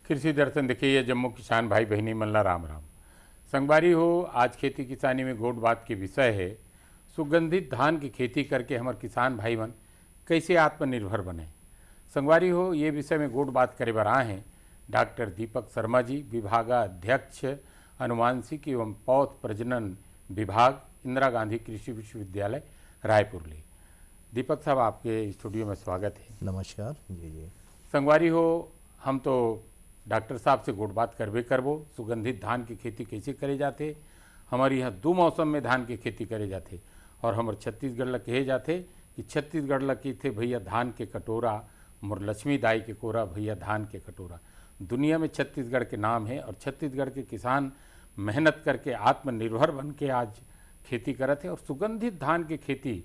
कृषि दर्शन देखिए जम्मू किसान भाई बहनी मल्ला राम राम। संगवारी हो, आज खेती किसानी में गोट बात के विषय है सुगंधित धान की खेती करके हमारे किसान भाई बन कैसे आत्मनिर्भर बने। संगवारी हो, ये विषय में गोट बात करे बर आए हैं डॉक्टर दीपक शर्मा जी, विभागाध्यक्ष अनुवांशिक एवं पौध प्रजनन विभाग, इंदिरा गांधी कृषि विश्वविद्यालय रायपुर ले। दीपक साहब, आपके स्टूडियो में स्वागत है। नमस्कार जी। जी संगवारी हो, हम तो डॉक्टर साहब से गोट बात करबे करबो सुगंधित धान की खेती कैसे करे जाते। हमारे यहाँ दो मौसम में धान की खेती करे जाते और हमारे छत्तीसगढ़ ला कहे जाते कि छत्तीसगढ़ ला की थे भैया धान के कटोरा, मोर लक्ष्मी दाई के कोरा भैया धान के कटोरा। दुनिया में छत्तीसगढ़ के नाम है और छत्तीसगढ़ के किसान मेहनत करके आत्मनिर्भर बन के आज खेती करते और सुगंधित धान की खेती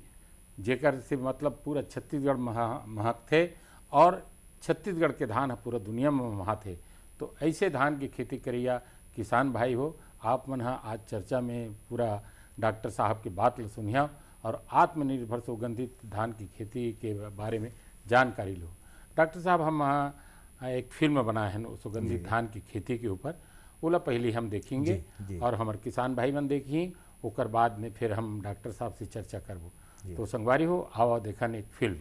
जेकर से मतलब पूरा छत्तीसगढ़ महक थे और छत्तीसगढ़ के धान पूरा दुनिया में वहाँ थे। तो ऐसे धान की खेती करिया किसान भाई हो, आप मन आज चर्चा में पूरा डॉक्टर साहब की बात ल सुनिया और आत्मनिर्भर सुगंधित धान की खेती के बारे में जानकारी लो। डॉक्टर साहब, हम एक फिल्म बनाए हैं सुगंधित धान की खेती के ऊपर, ओला पहले हम देखेंगे जी। और हमारे किसान भाई मन देखिए, ओकर बाद में फिर हम डॉक्टर साहब से चर्चा करबो। तो संगवारी हो, आओ देखन एक फिल्म।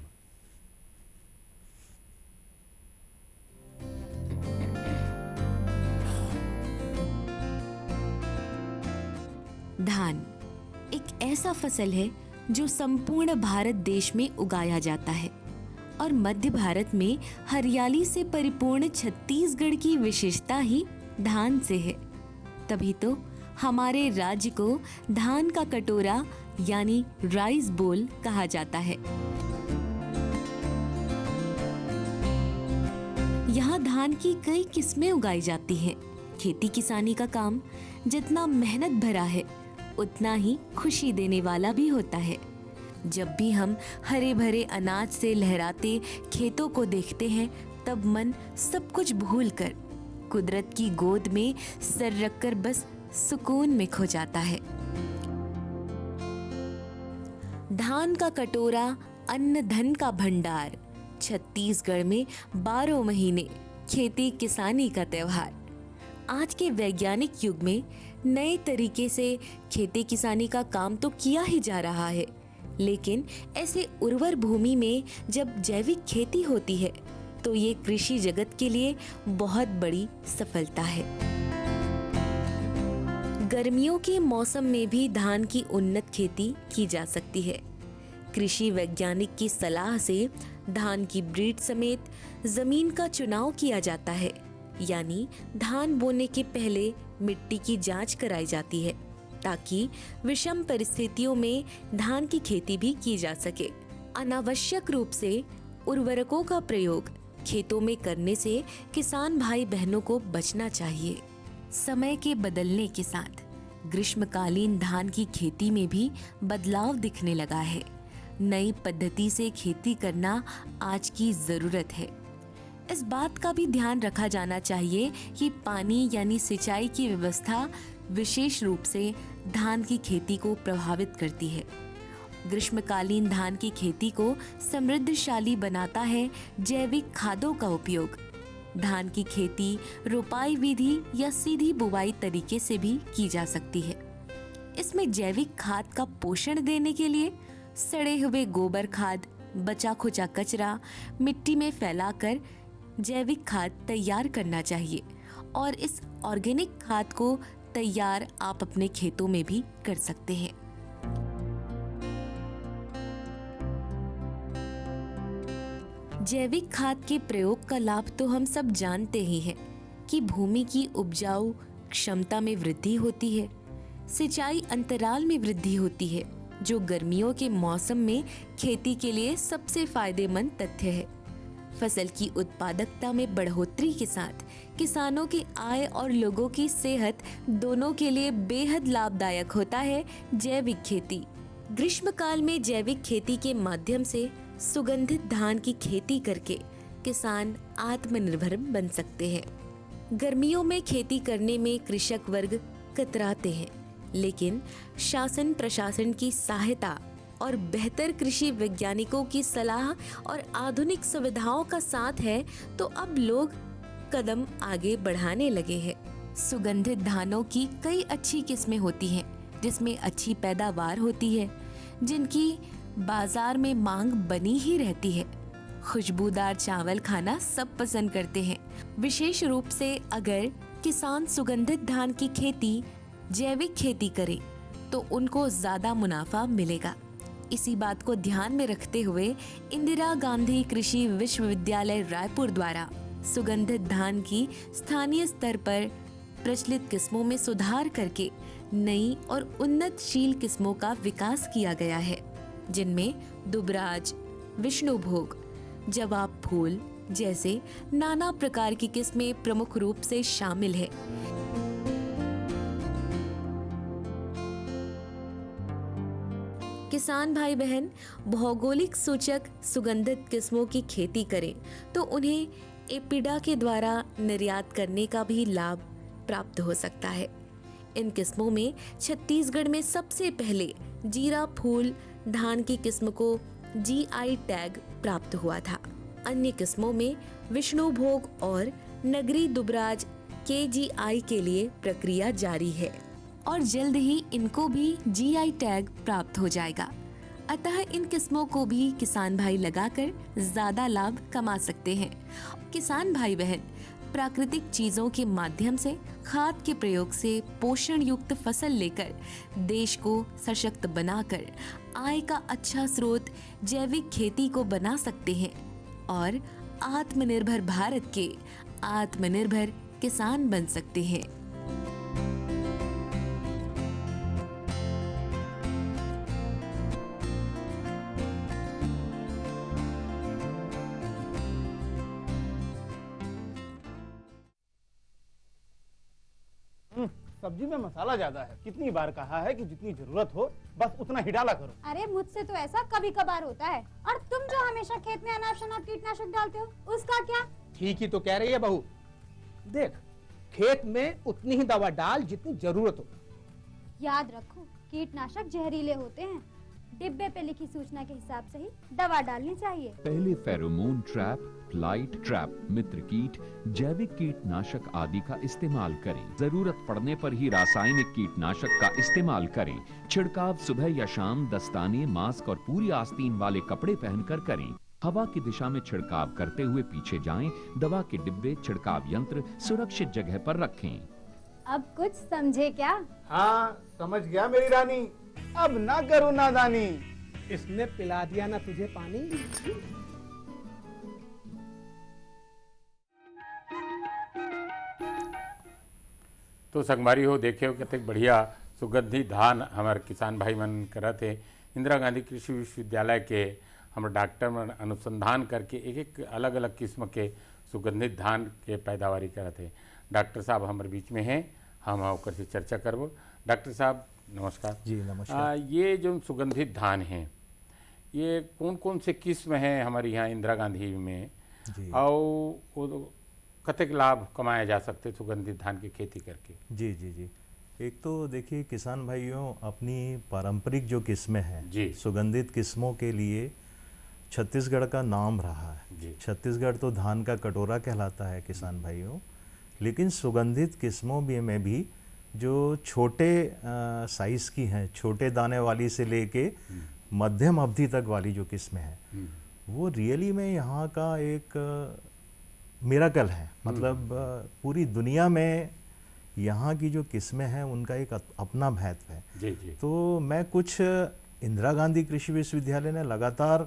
धान एक ऐसा फसल है जो संपूर्ण भारत देश में उगाया जाता है और मध्य भारत में हरियाली से परिपूर्ण छत्तीसगढ़ की विशेषता ही धान से है। तभी तो हमारे राज्य को धान का कटोरा यानी राइस बोल कहा जाता है। यहाँ धान की कई किस्में उगाई जाती हैं। खेती किसानी का काम जितना मेहनत भरा है उतना ही खुशी देने वाला भी होता है। जब भी हम हरे भरे अनाज से लहराते खेतों को देखते हैं तब मन सब कुछ भूलकर कुदरत की गोद में सर रखकर बस सुकून में खो जाता है। धान का कटोरा, अन्न धन का भंडार, छत्तीसगढ़ में 12 महीने खेती किसानी का त्योहार। आज के वैज्ञानिक युग में नए तरीके से खेती किसानी का काम तो किया ही जा रहा है, लेकिन ऐसे उर्वर भूमि में जब जैविक खेती होती है तो ये कृषि जगत के लिए बहुत बड़ी सफलता है। गर्मियों के मौसम में भी धान की उन्नत खेती की जा सकती है। कृषि वैज्ञानिक की सलाह से धान की ब्रीड समेत जमीन का चुनाव किया जाता है, यानी धान बोने के पहले मिट्टी की जांच कराई जाती है ताकि विषम परिस्थितियों में धान की खेती भी की जा सके। अनावश्यक रूप से उर्वरकों का प्रयोग खेतों में करने से किसान भाई बहनों को बचना चाहिए। समय के बदलने के साथ ग्रीष्मकालीन धान की खेती में भी बदलाव दिखने लगा है। नई पद्धति से खेती करना आज की जरूरत है। इस बात का भी ध्यान रखा जाना चाहिए कि पानी यानी सिंचाई की व्यवस्था विशेष रूप से धान की खेती को प्रभावित करती है। ग्रीष्मकालीन धान की खेती को समृद्धशाली बनाता है जैविक खादों का उपयोग। धान की खेती रोपाई विधि या सीधी बुवाई तरीके से भी की जा सकती है। इसमें जैविक खाद का पोषण देने के लिए सड़े हुए गोबर खाद, बचा खुचा कचरा मिट्टी में फैलाकर जैविक खाद तैयार करना चाहिए और इस ऑर्गेनिक खाद को तैयार आप अपने खेतों में भी कर सकते हैं। जैविक खाद के प्रयोग का लाभ तो हम सब जानते ही हैं कि भूमि की उपजाऊ क्षमता में वृद्धि होती है, सिंचाई अंतराल में वृद्धि होती है, जो गर्मियों के मौसम में खेती के लिए सबसे फायदेमंद तथ्य है। फसल की उत्पादकता में बढ़ोतरी के साथ किसानों की आय और लोगों की सेहत दोनों के लिए बेहद लाभदायक होता है जैविक खेती। ग्रीष्मकाल में जैविक खेती के माध्यम से सुगंधित धान की खेती करके किसान आत्मनिर्भर बन सकते हैं। गर्मियों में खेती करने में कृषक वर्ग कतराते हैं, लेकिन शासन प्रशासन की सहायता और बेहतर कृषि वैज्ञानिकों की सलाह और आधुनिक सुविधाओं का साथ है तो अब लोग कदम आगे बढ़ाने लगे हैं। सुगंधित धानों की कई अच्छी किस्में होती हैं, जिसमें अच्छी पैदावार होती है, जिनकी बाजार में मांग बनी ही रहती है। खुशबूदार चावल खाना सब पसंद करते हैं। विशेष रूप से अगर किसान सुगंधित धान की खेती जैविक खेती करे तो उनको ज्यादा मुनाफा मिलेगा। इसी बात को ध्यान में रखते हुए इंदिरा गांधी कृषि विश्वविद्यालय रायपुर द्वारा सुगंधित धान की स्थानीय स्तर पर प्रचलित किस्मों में सुधार करके नई और उन्नतशील किस्मों का विकास किया गया है, जिनमें दुबराज, विष्णुभोग, जवाब फूल जैसे नाना प्रकार की किस्में प्रमुख रूप से शामिल है। किसान भाई बहन भौगोलिक सूचक सुगंधित किस्मों की खेती करें तो उन्हें एपिडा के द्वारा निर्यात करने का भी लाभ प्राप्त हो सकता है। इन किस्मों में छत्तीसगढ़ में सबसे पहले जीरा फूल धान की किस्म को जीआई टैग प्राप्त हुआ था। अन्य किस्मों में विष्णुभोग और नगरी दुबराज केजीआई के लिए प्रक्रिया जारी है और जल्द ही इनको भी जीआई टैग प्राप्त हो जाएगा। अतः इन किस्मों को भी किसान भाई लगाकर ज्यादा लाभ कमा सकते हैं। किसान भाई बहन प्राकृतिक चीजों के माध्यम से खाद के प्रयोग से पोषण युक्त फसल लेकर देश को सशक्त बनाकर आय का अच्छा स्रोत जैविक खेती को बना सकते हैं और आत्मनिर्भर भारत के आत्मनिर्भर किसान बन सकते हैं। सब्जी में मसाला ज्यादा है। कितनी बार कहा है कि जितनी जरूरत हो बस उतना ही डाला करो। अरे मुझसे तो ऐसा कभी कभार होता है। और तुम जो हमेशा खेत में अनाप शनाप कीटनाशक डालते हो उसका क्या? ठीक ही तो कह रही है बहू। देख, खेत में उतनी ही दवा डाल जितनी जरूरत हो। याद रखो, कीटनाशक जहरीले होते हैं। डिब्बे पे लिखी सूचना के हिसाब से ही दवा डालनी चाहिए। पहले फेरोमोन ट्रैप, फ्लाइट ट्रैप, मित्र कीट, जैविक कीटनाशक आदि का इस्तेमाल करें। जरूरत पड़ने पर ही रासायनिक कीटनाशक का इस्तेमाल करें। छिड़काव सुबह या शाम दस्ताने, मास्क और पूरी आस्तीन वाले कपड़े पहनकर करें। हवा की दिशा में छिड़काव करते हुए पीछे जाएं। दवा के डिब्बे, छिड़काव यंत्र सुरक्षित जगह पर रखें। अब कुछ समझे क्या? हाँ, समझ गया मेरी रानी। अब ना करो नादानी। इसने पिला दिया ना तुझे पानी। तो संगवारी हो देखे हो कितने बढ़िया सुगंधित धान हमारे किसान भाई मन करत है। इंदिरा गांधी कृषि विश्वविद्यालय के हम डॉक्टर मन अनुसंधान करके एक एक अलग अलग किस्म के सुगंधित धान के पैदावारी करत है। डॉक्टर साहब हमारे बीच में हैं, हम ओकर से चर्चा करबो। डॉक्टर साहब नमस्कार। जी नमस्कार। ये जो सुगंधित धान हैं ये कौन कौन से किस्म हैं हमारे यहाँ इंदिरा गांधी में जी और कतक लाभ कमाया जा सकते सुगंधित धान की खेती करके? जी जी जी एक तो देखिए किसान भाइयों, अपनी पारंपरिक जो किस्में हैं जी। सुगंधित किस्मों के लिए छत्तीसगढ़ का नाम रहा है जी। छत्तीसगढ़ तो धान का कटोरा कहलाता है किसान भाइयों, लेकिन सुगंधित किस्मों में भी जो छोटे साइज़ की हैं, छोटे दाने वाली से लेके मध्यम अवधि तक वाली जो किस्में हैं, वो रियली में यहाँ का एक मिराकल है। मतलब पूरी दुनिया में यहाँ की जो किस्में हैं उनका एक अपना महत्व है। जी जी। तो मैं कुछ इंदिरा गांधी कृषि विश्वविद्यालय ने लगातार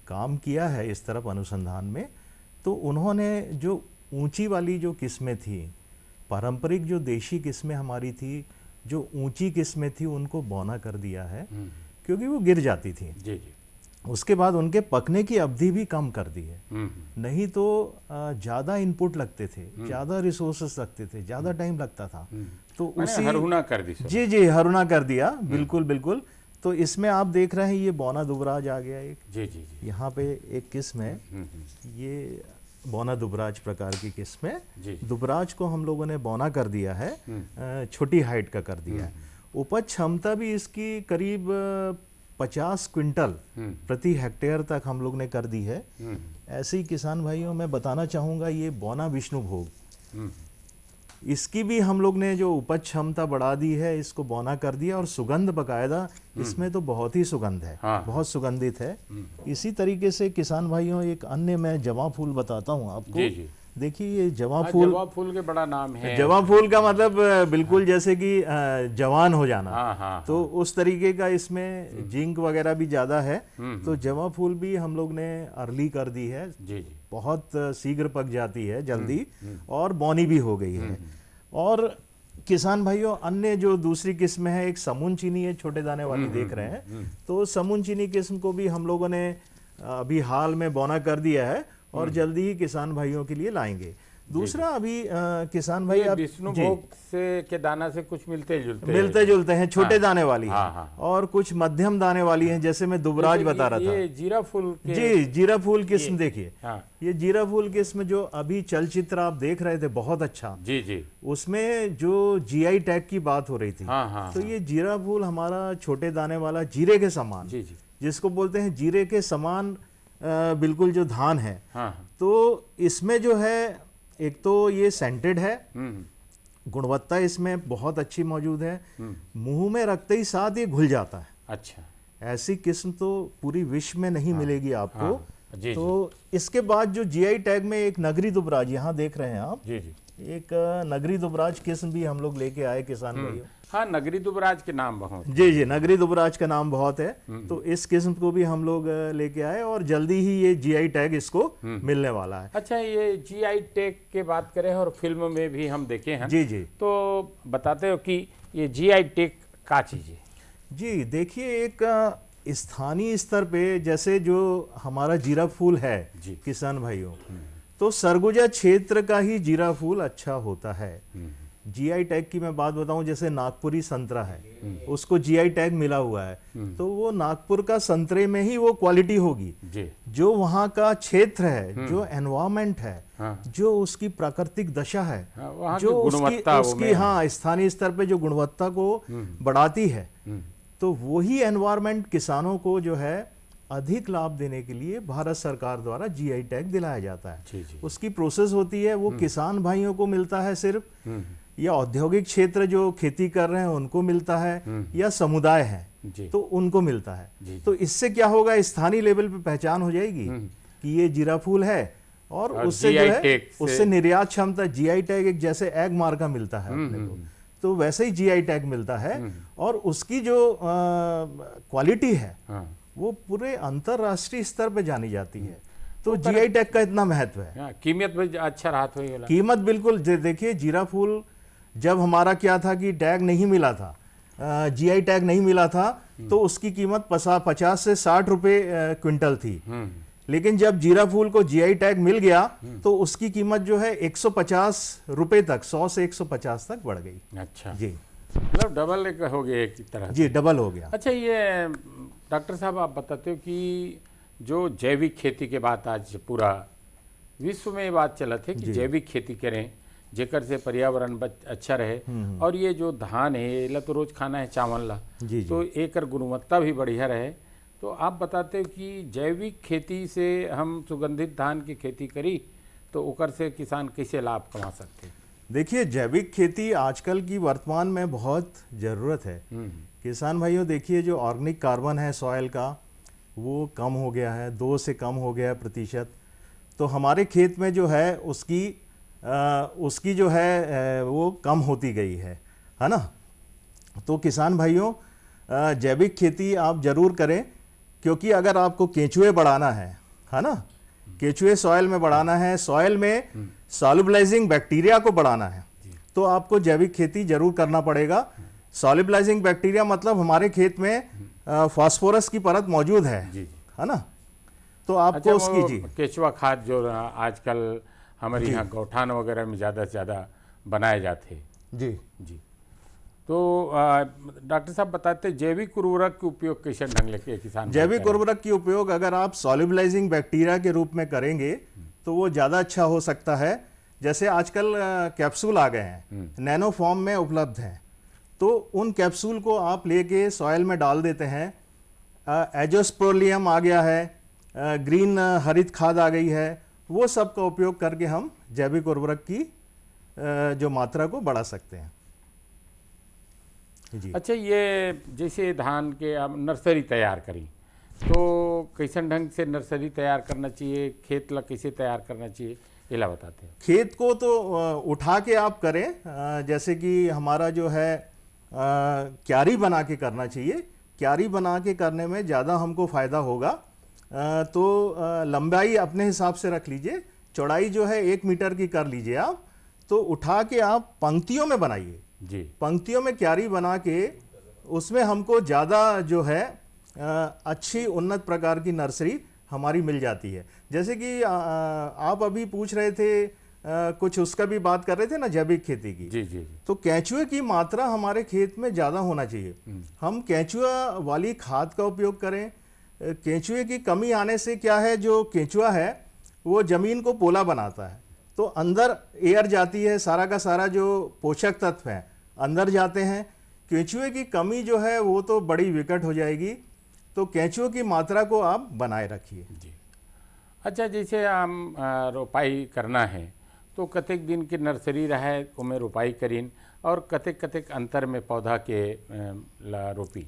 काम किया है इस तरफ अनुसंधान में। तो उन्होंने जो ऊंची वाली जो किस्में थी, पारंपरिक जो देशी किस्में हमारी थी, जो ऊंची किस्में थी, उनको बौना कर दिया है क्योंकि वो गिर जाती थी। जी जी। उसके बाद उनके पकने की अवधि भी कम कर दी है। नहीं तो ज़्यादा इनपुट लगते थे, ज़्यादा रिसोर्सेस लगते थे, ज़्यादा टाइम लगता था। तो उसी हरुना कर दी। जी जी हरुना कर दिया। बिल्कुल बिल्कुल। तो इसमें आप देख रहे हैं ये बौना दुबराज आ गया एक। जी जी जी। यहाँ पे एक किस्म है, ये बौना दुबराज प्रकार की किस्म है। दुबराज को हम लोगों ने बौना कर दिया है, छोटी हाइट का कर दिया है। उपज क्षमता भी इसकी करीब 50 क्विंटल प्रति हेक्टेयर तक हम लोग ने कर दी है। ऐसे ही किसान भाइयों मैं बताना चाहूँगा, ये बौना विष्णुभोग इसकी भी हम लोग ने जो उपज क्षमता बढ़ा दी है, इसको बौना कर दिया और सुगंध बकायदा इसमें तो बहुत ही सुगंध है, हाँ। बहुत सुगंधित है। इसी तरीके से किसान भाइयों एक अन्य मैं जवा फूल बताता हूँ आपको। जी जी। देखिए ये जवा हाँ, फूल, जवा फूल के बड़ा नाम है। जवा फूल का मतलब बिल्कुल जैसे कि जवान हो जाना। हाँ हाँ। तो उस तरीके का इसमें जिंक वगैरह भी ज्यादा है। तो जवा फूल भी हम लोग ने अर्ली कर दी है, जी जी। बहुत शीघ्र पक जाती है जल्दी, और बौनी भी हो गई है। और किसान भाइयों अन्य जो दूसरी किस्म है, एक समून चीनी है, छोटे दाने वाली देख रहे हैं, तो समून चीनी किस्म को भी हम लोगों ने अभी हाल में बौना कर दिया है और जल्दी ही किसान भाइयों के लिए लाएंगे। दूसरा अभी किसान भाई आप विष्णु जी, भोग से के दाना से कुछ मिलते जुलते हैं, छोटे दाने वाली हाँ, हैं, हाँ। और कुछ मध्यम दाने वाली हैं, जैसे मैं दुबराज बता रहा था। ये जीरा फूल के जी, जीरा फूल किस्म देखिए, हाँ। ये जीरा फूल किस्म जो अभी चलचित्र आप देख रहे थे, बहुत अच्छा, जी जी। उसमें जो जीआई टैग की बात हो रही थी। हाँ हाँ। तो ये जीरा फूल हमारा छोटे दाने वाला जीरे के समान, जी जी। जिसको बोलते हैं जीरे के समान बिल्कुल जो धान है। हाँ हाँ। तो इसमें जो है, एक तो ये सेंटेड है, गुणवत्ता इसमें बहुत अच्छी मौजूद है, मुंह में रखते ही साथ ये घुल जाता है। अच्छा। ऐसी किस्म तो पूरी विश्व में नहीं मिलेगी आपको। हाँ, जी, तो इसके बाद जो जीआई टैग में एक नगरी दुबराज, यहाँ देख रहे हैं आप, जी जी। एक नगरी दुबराज किस्म भी हम लोग लेके आए किसान भाइयों। हाँ, नगरी दुबराज के नाम बहुत। जी जी, नगरी दुबराज का नाम बहुत है। तो इस किस्म को भी हम लोग लेके आए और जल्दी ही ये जीआई टैग इसको मिलने वाला है। अच्छा, ये जीआई टैग के बात करें और फिल्म में भी हम देखे हैं, जी जी। तो बताते हो कि ये जीआई टैग का चीज है? जी देखिए, एक स्थानीय स्तर पे जैसे जो हमारा जीरा फूल है जी। किसान भाइयों, तो सरगुजा क्षेत्र का ही जीरा फूल अच्छा होता है। जीआई टैग की मैं बात बताऊं, जैसे नागपुरी संतरा है, उसको जीआई टैग मिला हुआ है, तो वो नागपुर का संतरे में ही वो क्वालिटी होगी। जी। जो वहाँ का क्षेत्र है, जो एनवायरमेंट है, हाँ। जो उसकी प्राकृतिक दशा है, हाँ, वहाँ की जो गुणवत्ता उसकी हाँ स्थानीय स्तर पे जो गुणवत्ता को बढ़ाती है, तो वही एनवायरमेंट किसानों को जो है अधिक लाभ देने के लिए भारत सरकार द्वारा जीआई टैग दिलाया जाता है। जी जी। उसकी प्रोसेस होती है, वो किसान भाइयों को मिलता है सिर्फ, या औद्योगिक क्षेत्र जो खेती कर रहे हैं उनको मिलता है, या समुदाय है जी। तो उनको मिलता है। जी। तो इससे क्या होगा, स्थानीय लेवल पे पहचान हो जाएगी कि ये जीरा फूल है, और उससे जो GI है टैग से- उससे निर्यात क्षमता, जीआई टैग एक जैसे एग मार्का मिलता है अपने को, तो वैसे ही जीआई टैग मिलता है। और उसकी जो क्वालिटी है हाँ। वो पूरे अंतरराष्ट्रीय स्तर पे जानी जाती है। तो जीआई टैग का इतना महत्व है। हाँ, कीमत भी अच्छा राहत हुई होला। कीमत बिल्कुल देखिए, जीरा फूल जब हमारा क्या था कि टैग नहीं मिला था, जीआई टैग नहीं मिला था, तो उसकी कीमत 50 से 60 रुपए क्विंटल थी। लेकिन जब जीरा फूल को जीआई टैग मिल गया, तो उसकी कीमत जो है 150 रुपए तक, 100 से 150 तक बढ़ गई। अच्छा, जी मतलब डबल एक हो गया एक तरह से। जी, डबल हो गया। अच्छा, ये डॉक्टर साहब आप बताते हो कि जो जैविक खेती के बात आज पूरा विश्व में ये बात चलत है कि जैविक खेती करें, जेकर से पर्यावरण अच्छा रहे, और ये जो धान है ये तो रोज खाना है चावल ला, जी, तो एकर गुणवत्ता भी बढ़िया रहे। तो आप बताते हो कि जैविक खेती से हम सुगंधित धान की खेती करी तो ओकर से किसान कैसे लाभ कमा सकते? देखिए, जैविक खेती आजकल की वर्तमान में बहुत ज़रूरत है। किसान भाइयों देखिए, जो ऑर्गेनिक कार्बन है सॉइल का, वो कम हो गया है, 2 से कम हो गया है प्रतिशत। तो हमारे खेत में जो है उसकी जो है वो कम होती गई है ना। तो किसान भाइयों, जैविक खेती आप जरूर करें, क्योंकि अगर आपको केंचुए बढ़ाना है ना, केंचुए सॉइल में बढ़ाना है, सॉइल में सॉल्युबलाइजिंग बैक्टीरिया को बढ़ाना है, तो आपको जैविक खेती जरूर करना पड़ेगा। सॉल्युबलाइजिंग बैक्टीरिया मतलब हमारे खेत में फास्फोरस की परत मौजूद है ना, तो आपको अच्छा, उसकी जी केचुआ खाद जो आजकल हमारे यहाँ गौठान वगैरह में ज़्यादा से ज़्यादा बनाए जाते जी जी। तो डॉक्टर साहब बताते जैविक उर्वरक के उपयोग कैसे ढंग लेके किसान? जैविक उर्वरक की उपयोग अगर आप सॉल्युबलाइजिंग बैक्टीरिया के रूप में करेंगे तो वो ज़्यादा अच्छा हो सकता है। जैसे आजकल कैप्सूल आ गए हैं, नैनो फॉर्म में उपलब्ध हैं, तो उन कैप्सूल को आप लेके सॉइल में डाल देते हैं। एजोस्पोरियम आ गया है, ग्रीन हरित खाद आ गई है, वो सब का उपयोग करके हम जैविक उर्वरक की जो मात्रा को बढ़ा सकते हैं। जी। अच्छा, ये जैसे धान के अब नर्सरी तैयार करी तो कैसन ढंग से नर्सरी तैयार करना चाहिए, खेत ला कैसे तैयार करना चाहिए, ये बताते हैं। खेत को तो उठा के आप करें, जैसे कि हमारा जो है क्यारी बना के करना चाहिए। क्यारी बना के करने में ज़्यादा हमको फ़ायदा होगा। तो लंबाई अपने हिसाब से रख लीजिए, चौड़ाई जो है 1 मीटर की कर लीजिए आप। तो उठा के आप पंक्तियों में बनाइए जी। पंक्तियों में क्यारी बना के उसमें हमको ज़्यादा जो है अच्छी उन्नत प्रकार की नर्सरी हमारी मिल जाती है। जैसे कि आप अभी पूछ रहे थे, कुछ उसका भी बात कर रहे थे ना, जैविक खेती की। जी जी जी। तो केंचुए की मात्रा हमारे खेत में ज़्यादा होना चाहिए। हम केंचुआ वाली खाद का उपयोग करें। केंचुए की कमी आने से क्या है, जो केंचुआ है वो ज़मीन को पोला बनाता है, तो अंदर एयर जाती है, सारा का सारा जो पोषक तत्व हैं अंदर जाते हैं। केंचुए की कमी जो है वो तो बड़ी विकट हो जाएगी। तो केंचुए की मात्रा को आप बनाए रखिए। जी। अच्छा, जैसे हम रोपाई करना है तो कतेक दिन की नर्सरी रहे उमें रोपाई करीन और कतेक कतेक अंतर में पौधा के ला रोपी।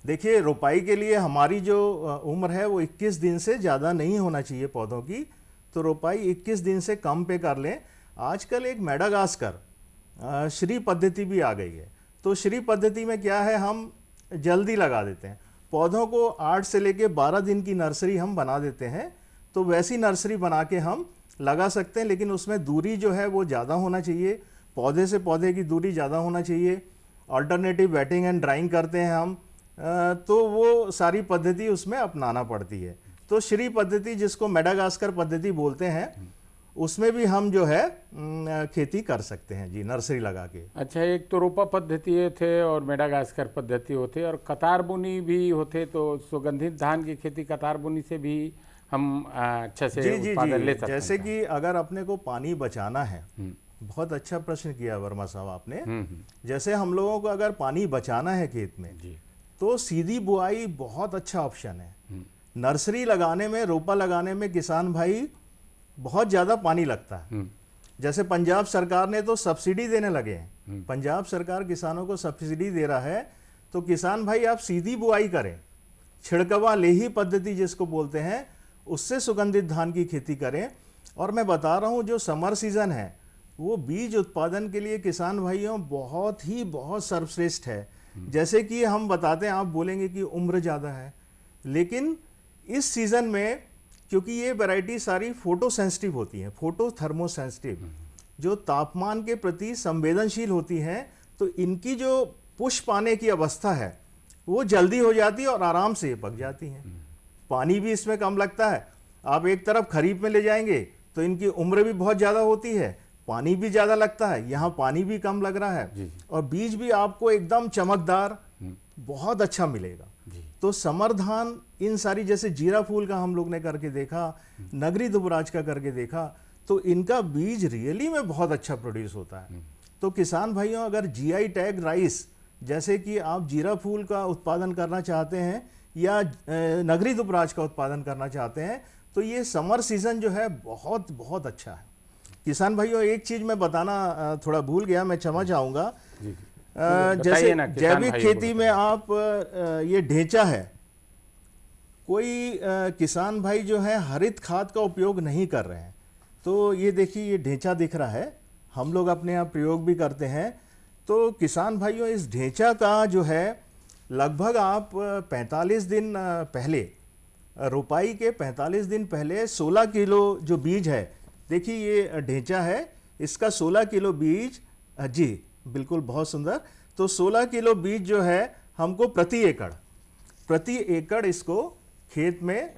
देखिए, रोपाई के लिए हमारी जो उम्र है वो 21 दिन से ज़्यादा नहीं होना चाहिए पौधों की। तो रोपाई 21 दिन से कम पे कर लें। आजकल एक मेडागास्कर श्री पद्धति भी आ गई है। तो श्री पद्धति में क्या है, हम जल्दी लगा देते हैं पौधों को। 8 से लेके 12 दिन की नर्सरी हम बना देते हैं। तो वैसी नर्सरी बना के हम लगा सकते हैं, लेकिन उसमें दूरी जो है वो ज़्यादा होना चाहिए, पौधे से पौधे की दूरी ज़्यादा होना चाहिए। अल्टरनेटिव वेटिंग एंड ड्राइंग करते हैं हम, तो वो सारी पद्धति उसमें अपनाना पड़ती है। तो श्री पद्धति, जिसको मेडागास्कर पद्धति बोलते हैं, उसमें भी हम जो है खेती कर सकते हैं जी, नर्सरी लगा के। अच्छा, एक तो रोपा पद्धति थे और मेडागास्कर पद्धति होते और कतार बुनी भी होते। तो सुगंधित धान की खेती कतार बुनी से भी हम अच्छा से उत्पादन ले सकते हैं। जैसे कि अगर अपने को पानी बचाना है, बहुत अच्छा प्रश्न किया वर्मा साहब आपने। जैसे हम लोगों को अगर पानी बचाना है खेत में जी, तो सीधी बुआई बहुत अच्छा ऑप्शन है। नर्सरी लगाने में, रोपा लगाने में किसान भाई बहुत ज़्यादा पानी लगता है। जैसे पंजाब सरकार ने तो सब्सिडी देने लगे हैं, पंजाब सरकार किसानों को सब्सिडी दे रहा है। तो किसान भाई आप सीधी बुआई करें, छिड़कवा लेही पद्धति जिसको बोलते हैं, उससे सुगंधित धान की खेती करें। और मैं बता रहा हूँ, जो समर सीजन है वो बीज उत्पादन के लिए किसान भाइयों बहुत सर्वश्रेष्ठ है। जैसे कि हम बताते हैं, आप बोलेंगे कि उम्र ज़्यादा है, लेकिन इस सीज़न में क्योंकि ये वैरायटी सारी फोटो सेंसिटिव होती हैं, फोटो थर्मोसेंसिटिव, जो तापमान के प्रति संवेदनशील होती हैं, तो इनकी जो पुष्प पाने की अवस्था है वो जल्दी हो जाती है और आराम से ये पक जाती हैं। पानी भी इसमें कम लगता है। आप एक तरफ खरीफ में ले जाएंगे तो इनकी उम्र भी बहुत ज़्यादा होती है, पानी भी ज़्यादा लगता है, यहाँ पानी भी कम लग रहा है और बीज भी आपको एकदम चमकदार बहुत अच्छा मिलेगा। तो समर धान इन सारी, जैसे जीरा फूल का हम लोग ने करके देखा, नगरी दुबराज का करके देखा, तो इनका बीज रियली में बहुत अच्छा प्रोड्यूस होता है। तो किसान भाइयों, अगर जीआई टैग राइस, जैसे कि आप जीरा फूल का उत्पादन करना चाहते हैं या नगरी दुबराज का उत्पादन करना चाहते हैं, तो ये समर सीजन जो है बहुत अच्छा है। किसान भाइयों, एक चीज़ मैं बताना थोड़ा भूल गया, मैं क्षमा चाहूँगा। जैसे जैविक खेती में आप ये ढेंचा है, कोई किसान भाई जो है हरित खाद का उपयोग नहीं कर रहे हैं। तो ये देखिए, ये ढेंचा दिख रहा है, हम लोग अपने यहाँ प्रयोग भी करते हैं। तो किसान भाइयों, इस ढेंचा का जो है लगभग आप 45 दिन पहले, रोपाई के 45 दिन पहले 16 किलो जो बीज है, देखिए ये ढेंचा है, इसका 16 किलो बीज, जी बिल्कुल बहुत सुंदर। तो 16 किलो बीज जो है हमको प्रति एकड़ इसको खेत में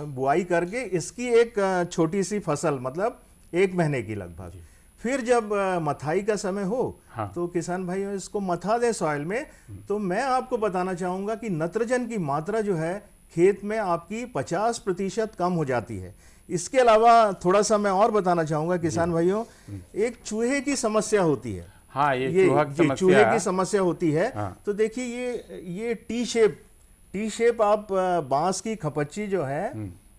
बुआई करके, इसकी एक छोटी सी फसल, मतलब 1 महीने की लगभग, फिर जब मथाई का समय हो तो किसान भाइयों इसको मथा दें सॉइल में। तो मैं आपको बताना चाहूँगा कि नाइट्रोजन की मात्रा जो है खेत में आपकी 50% कम हो जाती है। इसके अलावा थोड़ा सा मैं और बताना चाहूँगा किसान भाइयों, एक चूहे की समस्या होती है। हाँ, ये चूहे की समस्या होती है। तो देखिए, ये टी शेप आप बांस की खपच्ची जो है,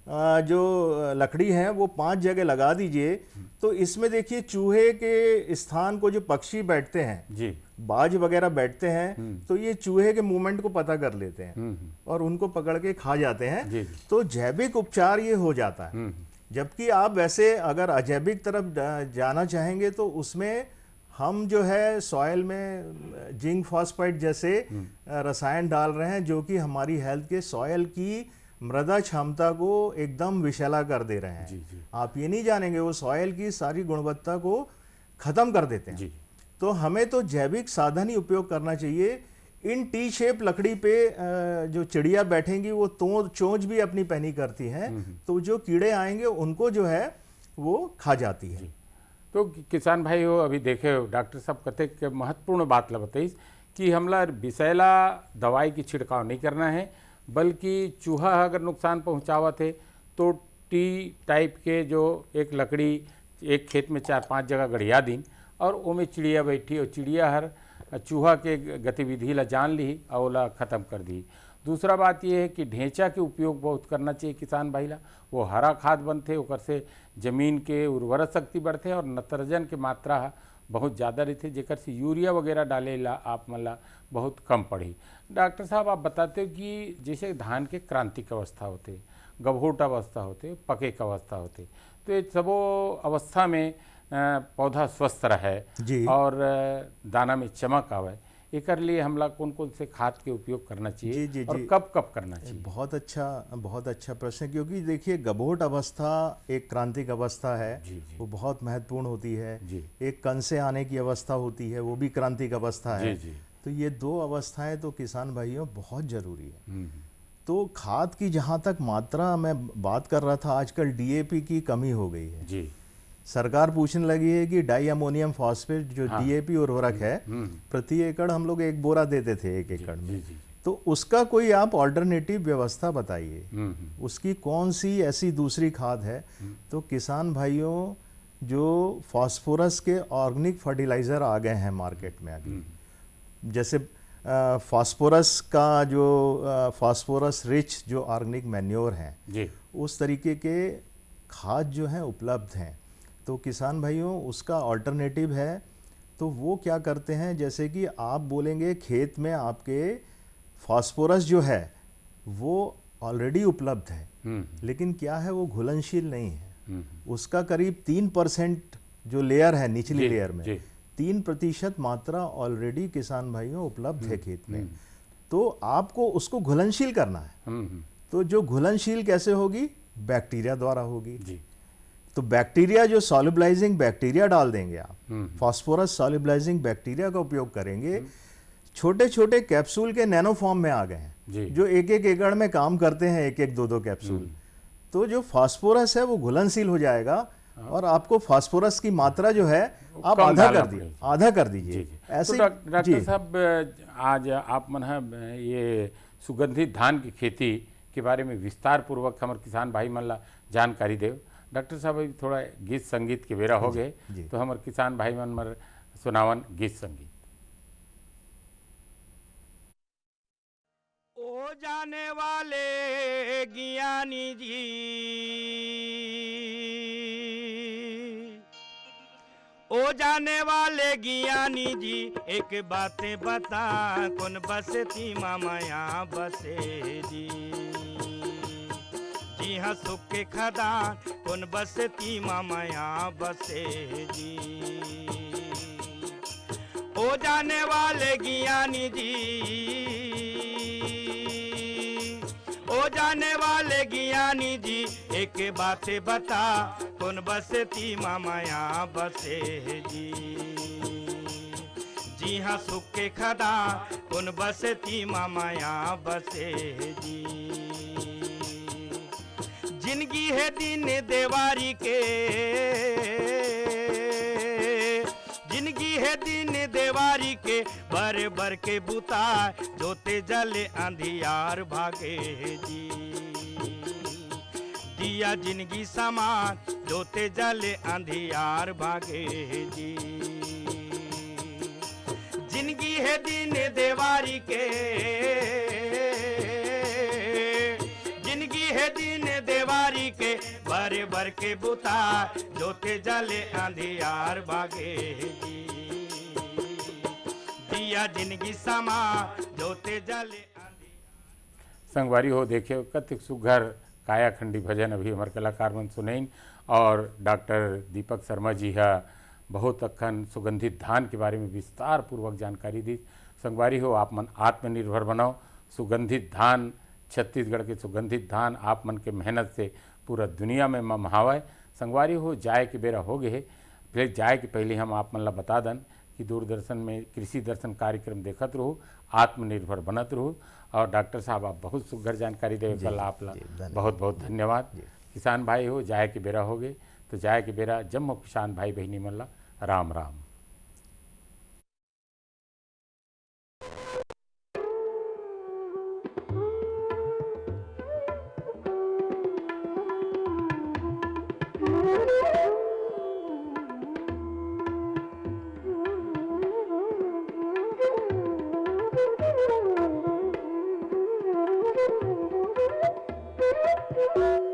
जो लकड़ी है वो 5 जगह लगा दीजिए, तो इसमें देखिए चूहे के स्थान को जो पक्षी बैठते हैं, जी, बाज वगैरह बैठते हैं, तो ये चूहे के मूवमेंट को पता कर लेते हैं और उनको पकड़ के खा जाते हैं। जी, तो जैविक उपचार ये हो जाता है। जबकि आप वैसे अगर अजैविक तरफ जाना चाहेंगे तो उसमें हम जो है सॉइल में जिंक फॉस्फेट जैसे रसायन डाल रहे हैं, जो कि हमारी हेल्थ के सॉइल की मृदा क्षमता को एकदम विषैला कर दे रहे हैं। जी, जी। आप ये नहीं जानेंगे, वो सॉइल की सारी गुणवत्ता को खत्म कर देते हैं। जी। तो हमें तो जैविक साधन ही उपयोग करना चाहिए। इन टी शेप लकड़ी पे जो चिड़िया बैठेंगी वो चोंच भी अपनी पैनी करती हैं, तो जो कीड़े आएंगे उनको जो है वो खा जाती है। तो किसान भाई हो, अभी देखे डॉक्टर साहब कहते कि महत्वपूर्ण बात ला बताइस कि हमला विषैला दवाई की छिड़काव नहीं करना है, बल्कि चूहा अगर नुकसान पहुंचावत है तो टी टाइप के जो एक लकड़ी एक खेत में 4-5 जगह गड़िया दिन और ओमें चिड़िया बैठी और चिड़िया हर चूहा के गतिविधि ला जान ली और ओला ख़त्म कर दी। दूसरा बात यह है कि ढेंचा के उपयोग बहुत करना चाहिए किसान भाई ला, वो हरा खाद बनते, ओकर से जमीन के उर्वरक शक्ति बढ़ते और नत्रजन के मात्रा बहुत ज़्यादा रहती, जेकर से यूरिया वगैरह डाले ला आप मन ला बहुत कम पड़ी। डॉक्टर साहब आप बताते हो कि जैसे धान के क्रांतिक अवस्था होते, गभोट अवस्था होते, पके के अवस्था होते, तो ये सबो अवस्था में पौधा स्वस्थ रहे और दाना में चमक आवे, एकर लिए हमला कौन कौन से खाद के उपयोग करना चाहिए जी, और कब कब करना चाहिए? बहुत अच्छा प्रश्न है, क्योंकि देखिए गभोट अवस्था एक क्रांतिक अवस्था है। जी। वो बहुत महत्वपूर्ण होती है। जी। एक कण से आने की अवस्था होती है, वो भी क्रांतिक अवस्था है। जी। तो ये 2 अवस्थाएं तो किसान भाइयों बहुत जरूरी है। तो खाद की जहां तक मात्रा मैं बात कर रहा था, आजकल डीएपी की कमी हो गई है। जी। सरकार पूछने लगी है कि डाई अमोनियम फॉस्फेट जो डीएपी उर्वरक है, प्रति एकड़ हम लोग 1 बोरा देते थे 1 एकड़ में। तो उसका कोई आप ऑल्टरनेटिव व्यवस्था बताइए, उसकी कौन सी ऐसी दूसरी खाद है? तो किसान भाइयों, जो फास्फोरस के ऑर्गेनिक फर्टिलाइजर आ गए हैं मार्केट में अभी, जैसे फास्फोरस का जो फास्फोरस रिच जो ऑर्गेनिक मैन्योर हैं, उस तरीके के खाद जो हैं उपलब्ध हैं। तो किसान भाइयों उसका अल्टरनेटिव है। तो वो क्या करते हैं, जैसे कि आप बोलेंगे खेत में आपके फास्फोरस जो है वो ऑलरेडी उपलब्ध है, लेकिन क्या है वो घुलनशील नहीं है। उसका करीब 3% जो लेयर है निचली लेयर में 3% मात्रा ऑलरेडी किसान भाइयों उपलब्ध है खेत में। तो आपको उसको घुलनशील करना है। तो जो घुलनशील कैसे होगी? बैक्टीरिया द्वारा होगी। तो बैक्टीरिया जो सॉल्युबलाइजिंग बैक्टीरिया डाल देंगे आप, फास्फोरस सॉल्युबलाइजिंग बैक्टीरिया का उपयोग करेंगे। छोटे छोटे कैप्सूल के नैनो फॉर्म में आ गए हैं, जो 1-1 एकड़ में काम करते हैं, 1-1, 2-2 कैप्सूल। तो जो फास्फोरस है वो घुलनशील हो जाएगा और आपको फास्फोरस की मात्रा जो है आप आधा कर दीजिए। ऐसे तो डॉक्टर साहब, आज आप मन ये सुगंधित धान की खेती के बारे में विस्तार पूर्वक हमारे किसान भाई मन ला जानकारी देव। डॉक्टर साहब अभी थोड़ा गीत संगीत के बेरा हो गए, तो हमारे किसान भाई मन मर सुनावन गीत संगीत। ओ जाने वाले ज्ञानी जी, ओ जाने वाले ज्ञानी जी, एक बातें बता, कौन बसती मामाया बसे जी। जी हाँ सुख के खदान, कौन बसती मामाया बसे जी। ओ जाने वाले ज्ञानी जी, ओ जाने वाले ज्ञानी जी, एक बात बता, कौन बसती मामाया बसे जी। जी हाँ सुख के खदा, कौन बसती मामाया बसे जी। जिंदगी है दिन देवारी के, जिंदगी है दिन देवारी के, बर बर के बुता, जोते जले अंधियार भागे जी। दिया जिंदगी समान, जोते जले अंधियार भागे जी। जिंदगी है दिन देवारी के, जिंदगी है दिन देवारी भर भर के बुताए जोते जले अंधियार भागे जी दिया जिंदगी समा जोते जले संगवारी हो देखियो कतिक सुघर कायाखंडी भजन अभी हमारे कलाकार मन सुनैन और डॉक्टर दीपक शर्मा जी है बहुत अखन सुगंधित धान के बारे में विस्तार पूर्वक जानकारी दी। संगवारी हो आप मन आत्मनिर्भर बनाओ। सुगंधित धान छत्तीसगढ़ के सुगंधित धान आप मन के मेहनत से पूरा दुनिया में ममहावय। संगवारी हो जाए के बेरा हो गए फिर जाए के पहले हम आप मन ला बता दन कि दूरदर्शन में कृषि दर्शन कार्यक्रम देखत रहो, आत्मनिर्भर बनत रहो। और डॉक्टर साहब आप बहुत सुघर जानकारी देवे कल आप ला बहुत बहुत धन्यवाद। किसान भाई हो जाए के बेरा हो गए तो जाए के बेरा जम्मो किसान भाई बहनी मन ला राम राम। Thank you.